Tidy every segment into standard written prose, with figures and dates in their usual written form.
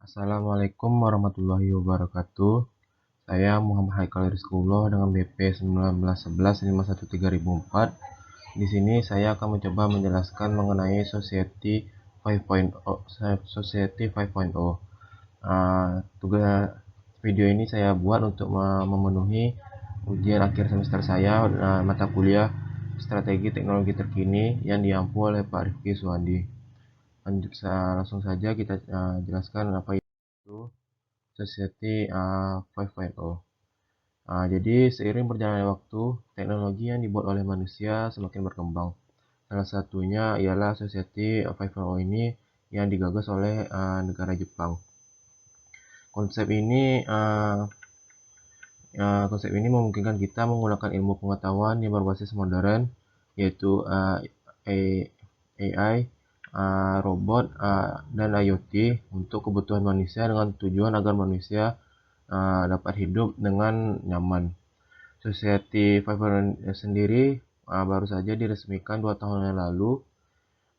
Assalamualaikum warahmatullahi wabarakatuh. Saya Muhammad Haikal Rizkullah dengan BP 1911-513.004. Di sini saya akan mencoba menjelaskan mengenai Society 5.0. Society 5.0. Tugas video ini saya buat untuk memenuhi ujian akhir semester saya, mata kuliah Strategi Teknologi Terkini yang diampu oleh Pak Rifki Suwandi. Langsung saja kita jelaskan apa itu Society 5.0. Jadi seiring berjalannya waktu, teknologi yang dibuat oleh manusia semakin berkembang. Salah satunya ialah Society 5.0 ini yang digagas oleh negara Jepang. Konsep ini memungkinkan kita menggunakan ilmu pengetahuan yang berbasis modern, yaitu AI, robot, dan IoT untuk kebutuhan manusia dengan tujuan agar manusia dapat hidup dengan nyaman. Society 5.0 sendiri baru saja diresmikan 2 tahun yang lalu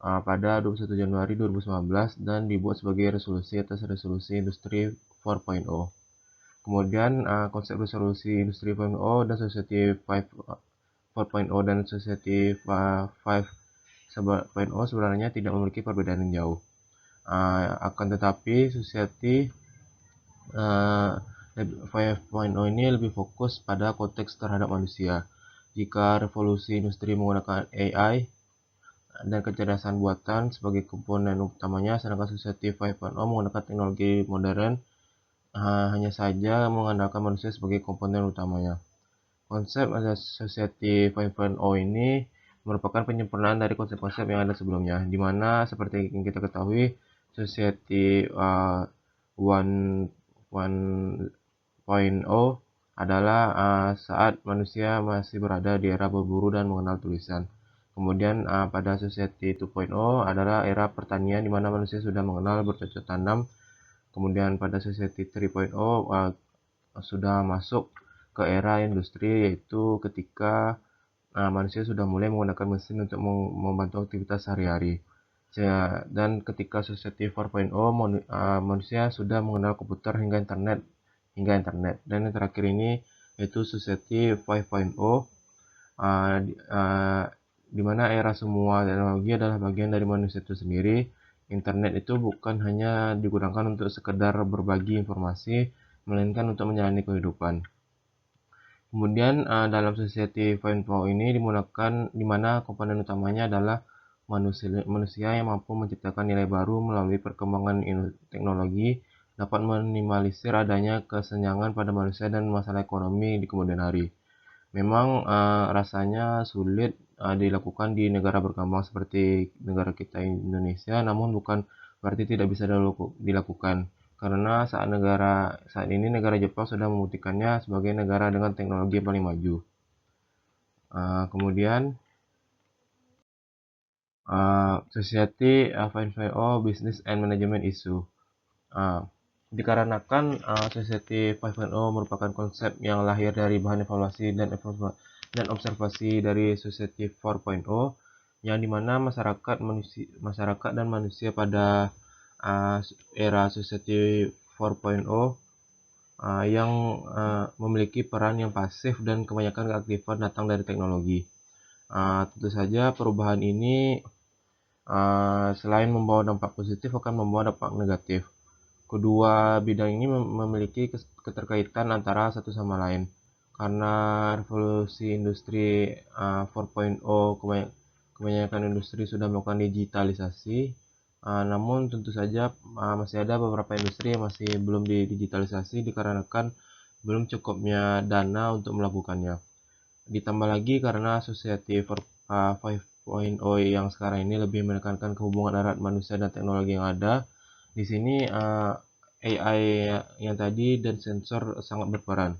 pada 21 Januari 2019 dan dibuat sebagai resolusi atas resolusi industri 4.0. Kemudian konsep resolusi industri 4.0 dan Society 4.0 dan Society 5.0 sebenarnya tidak memiliki perbedaan yang jauh. Akan tetapi Society 5.0 ini lebih fokus pada konteks terhadap manusia. Jika revolusi industri menggunakan AI dan kecerdasan buatan sebagai komponen utamanya, sedangkan Society 5.0 menggunakan teknologi modern hanya saja mengandalkan manusia sebagai komponen utamanya. Konsep Society 5.0 ini merupakan penyempurnaan dari konsep-konsep yang ada sebelumnya, di mana seperti yang kita ketahui, Society 1.0 adalah saat manusia masih berada di era berburu dan mengenal tulisan. Kemudian pada Society 2.0 adalah era pertanian di mana manusia sudah mengenal bercocok tanam. Kemudian pada Society 3.0 sudah masuk ke era industri, yaitu ketika manusia sudah mulai menggunakan mesin untuk membantu aktivitas sehari-hari. Dan ketika Society 4.0 manusia sudah mengenal komputer hingga internet. Dan yang terakhir ini yaitu Society 5.0 di mana era semua teknologi adalah bagian dari manusia itu sendiri. Internet itu bukan hanya digunakan untuk sekedar berbagi informasi, melainkan untuk menjalani kehidupan. Kemudian dalam Society 5.0 ini digunakan di mana komponen utamanya adalah manusia yang mampu menciptakan nilai baru melalui perkembangan teknologi, dapat minimalisir adanya kesenjangan pada manusia dan masalah ekonomi di kemudian hari. Memang rasanya sulit dilakukan di negara berkembang seperti negara kita Indonesia, namun bukan berarti tidak bisa dilakukan, karena saat ini negara Jepang sudah membuktikannya sebagai negara dengan teknologi yang paling maju. Kemudian Society 5.0 Business and Management Issue. Dikarenakan Society 5.0 merupakan konsep yang lahir dari bahan evaluasi dan observasi dari Society 4.0, yang dimana masyarakat dan manusia pada era Society 4.0 yang memiliki peran yang pasif dan kebanyakan keaktifan datang dari teknologi. Tentu saja perubahan ini selain membawa dampak positif akan membawa dampak negatif. Kedua bidang ini memiliki keterkaitan antara satu sama lain. Karena revolusi industri 4.0 kebanyakan industri sudah melakukan digitalisasi, namun tentu saja masih ada beberapa industri yang masih belum didigitalisasi dikarenakan belum cukupnya dana untuk melakukannya. Ditambah lagi karena Society 5.0 yang sekarang ini lebih menekankan hubungan erat manusia dan teknologi yang ada. Di sini AI yang tadi dan sensor sangat berperan.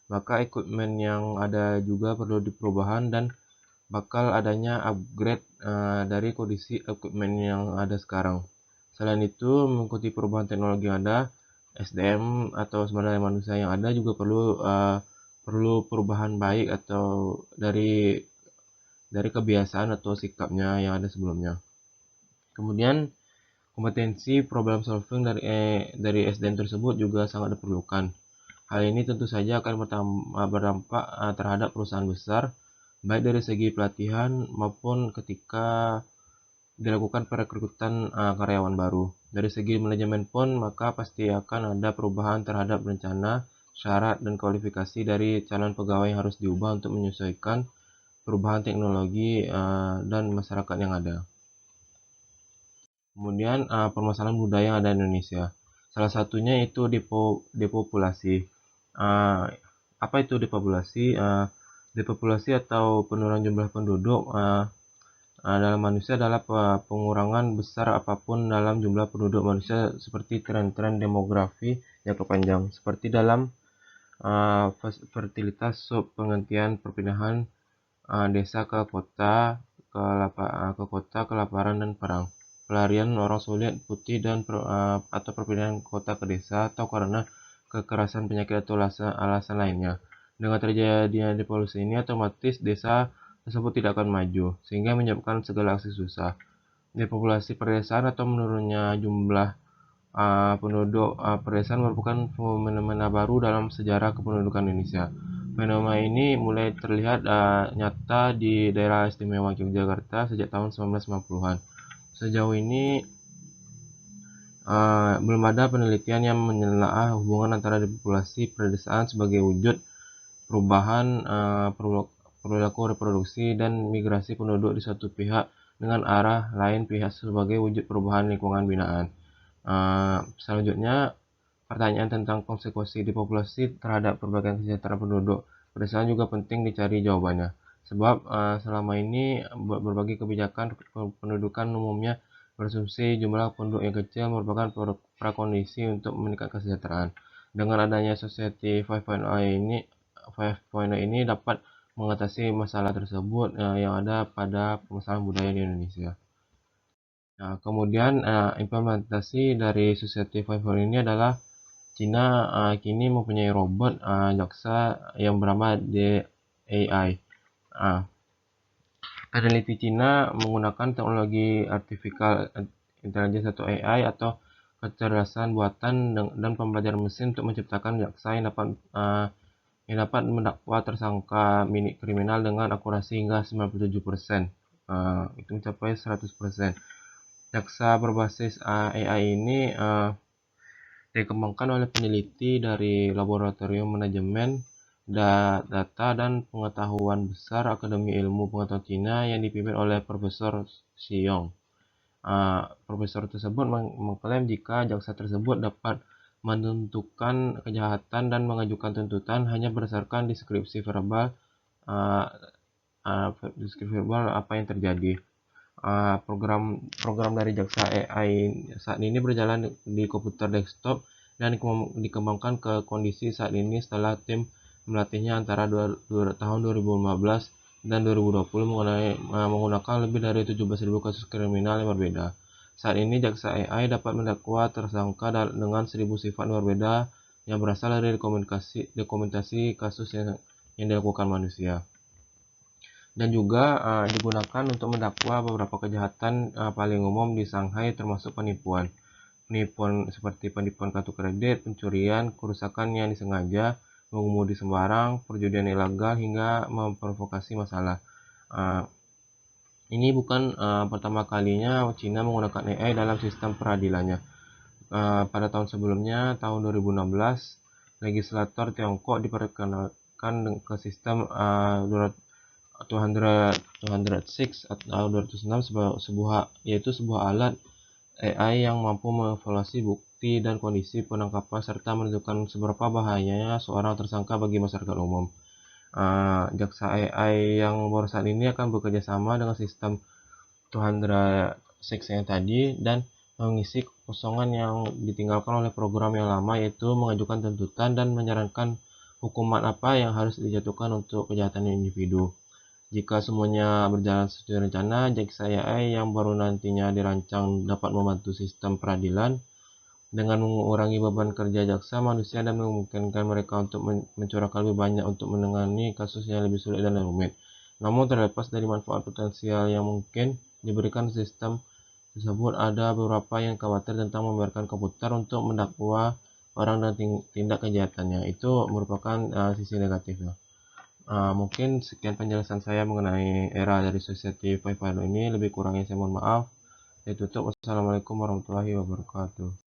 Maka equipment yang ada juga perlu diperubahan dan bakal adanya upgrade dari kondisi equipment yang ada sekarang. Selain itu, mengikuti perubahan teknologi yang ada, SDM atau sumber daya manusia yang ada juga perlu perubahan baik atau dari kebiasaan atau sikapnya yang ada sebelumnya. Kemudian Kompetensi problem solving dari SDM tersebut juga sangat diperlukan. Hal ini tentu saja akan berdampak terhadap perusahaan besar, baik dari segi pelatihan maupun ketika dilakukan perekrutan karyawan baru. Dari segi manajemen pun, maka pasti akan ada perubahan terhadap rencana, syarat, dan kualifikasi dari calon pegawai yang harus diubah untuk menyesuaikan perubahan teknologi dan masyarakat yang ada. Kemudian permasalahan budaya yang ada di Indonesia. Salah satunya itu depopulasi. Apa itu depopulasi? Depopulasi atau penurunan jumlah penduduk dalam manusia adalah pengurangan besar apapun dalam jumlah penduduk manusia seperti tren-tren demografi jangka panjang, seperti dalam fertilitas penghentian perpindahan desa ke kota, kelaparan dan perang, pelarian orang sulit putih dan atau perpindahan kota ke desa atau karena kekerasan penyakit atau alasan lainnya. Dengan terjadinya depopulasi ini, otomatis desa tersebut tidak akan maju, sehingga menyebabkan segala aksi susah. Depopulasi pedesaan atau menurunnya jumlah penduduk pedesaan merupakan fenomena baru dalam sejarah kependudukan Indonesia. Fenomena ini mulai terlihat nyata di daerah istimewa Yogyakarta sejak tahun 1990-an. Sejauh ini belum ada penelitian yang menelaah hubungan antara depopulasi pedesaan sebagai wujud perubahan perilaku reproduksi dan migrasi penduduk di suatu pihak dengan arah lain pihak sebagai wujud perubahan lingkungan binaan. Selanjutnya, pertanyaan tentang konsekuensi depopulasi terhadap perbaikan kesejahteraan penduduk pedesaan juga penting dicari jawabannya. Sebab selama ini berbagai kebijakan pendudukan umumnya berasumsi jumlah penduduk yang kecil merupakan prakondisi untuk meningkatkan kesejahteraan. Dengan adanya Society 5.0 ini dapat mengatasi masalah tersebut yang ada pada permasalahan budaya di Indonesia. Nah, kemudian implementasi dari Society 5.0 ini adalah Cina kini mempunyai robot jaksa yang bernama AI. Peneliti Cina menggunakan teknologi artificial intelligence atau AI atau kecerdasan buatan dan pembelajaran mesin untuk menciptakan jaksa yang dapat mendakwa tersangka kriminal dengan akurasi hingga 97%. Itu mencapai 100%. Jaksa berbasis AI ini dikembangkan oleh peneliti dari Laboratorium Manajemen Data dan Pengetahuan Besar Akademi Ilmu Pengetahuan Cina yang dipimpin oleh Profesor Xiong. Profesor tersebut mengklaim jika jaksa tersebut dapat menentukan kejahatan dan mengajukan tuntutan hanya berdasarkan deskripsi verbal apa yang terjadi. Program dari jaksa AI saat ini berjalan di komputer desktop dan dikembangkan ke kondisi saat ini setelah tim melatihnya antara tahun 2015 dan 2020 menggunakan lebih dari 17.000 kasus kriminal yang berbeda. Saat ini jaksa AI dapat mendakwa tersangka dengan 1.000 sifat berbeda yang berasal dari dokumentasi kasus yang dilakukan manusia. Dan juga digunakan untuk mendakwa beberapa kejahatan paling umum di Shanghai, termasuk penipuan seperti penipuan kartu kredit, pencurian, kerusakan yang disengaja, mengemudi sembarang, perjudian ilegal, hingga memprovokasi masalah. Ini bukan pertama kalinya Cina menggunakan AI dalam sistem peradilannya. Pada tahun sebelumnya, tahun 2016, legislator Tiongkok diperkenalkan ke sistem 206 atau 206 yaitu sebuah alat AI yang mampu mengevaluasi bukti dan kondisi penangkapan serta menentukan seberapa bahayanya seorang tersangka bagi masyarakat umum. Jaksa AI yang baru saat ini akan bekerja sama dengan sistem 206 yang tadi dan mengisi kekosongan yang ditinggalkan oleh program yang lama, yaitu mengajukan tuntutan dan menyarankan hukuman apa yang harus dijatuhkan untuk kejahatan individu. Jika semuanya berjalan sesuai rencana, jaksa AI yang baru nantinya dirancang dapat membantu sistem peradilan dengan mengurangi beban kerja jaksa manusia dan memungkinkan mereka untuk mencurahkan lebih banyak untuk menangani kasus yang lebih sulit dan rumit. Namun terlepas dari manfaat potensial yang mungkin diberikan sistem tersebut ada beberapa yang khawatir tentang membiarkan komputer untuk mendakwa orang dan tindak kejahatannya. Itu merupakan sisi negatifnya. Mungkin sekian penjelasan saya mengenai era dari Society 5.0 ini. Lebih kurangnya saya mohon maaf. Saya tutup. Wassalamualaikum warahmatullahi wabarakatuh.